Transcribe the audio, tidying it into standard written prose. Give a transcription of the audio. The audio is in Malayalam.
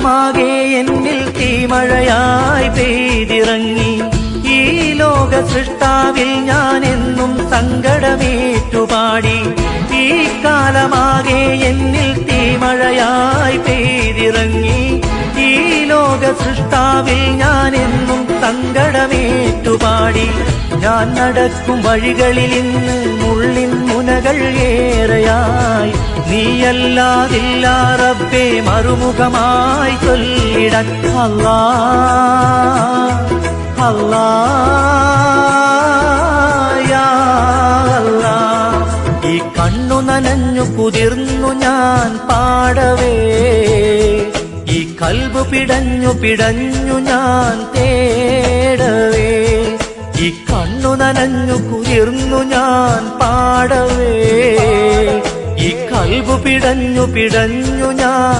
കാലമാകെ എന്നിൽ തീമഴയായി പെയ്തിറങ്ങി. ഈ ലോക സൃഷ്ടാവിൽ ഞാൻ എന്നും സങ്കടമേറ്റുപാടി. ഈ കാലമാകെ എന്നിൽ തീമഴയായി പെയ്തിറങ്ങി. ഈ ലോക സൃഷ്ടാവിൽ ഞാൻ എന്നും സങ്കടമേറ്റുപാടി. ഞാൻ നടക്കും വഴികളിൽ ഇന്ന് മുള്ളിൻ മുനകൾ ഏറെയായി. നീയല്ലാതില്ല റബ്ബേ മറുമുഖമായി ചൊല്ലിടാൻ. അല്ലാ അല്ലാ യാ അല്ലാ. ഈ കണ്ണു നനഞ്ഞു കുതിർന്നു ഞാൻ പാടവേ. ഈ കൽബ് പിടഞ്ഞു പിടഞ്ഞു ഞാൻ തേടവേ. ഈ കണ്ണു നനഞ്ഞു കുതിർന്നു ഞാൻ പാടവേ. ഈ കൽബ് പിടഞ്ഞു പിടഞ്ഞു ഞാൻ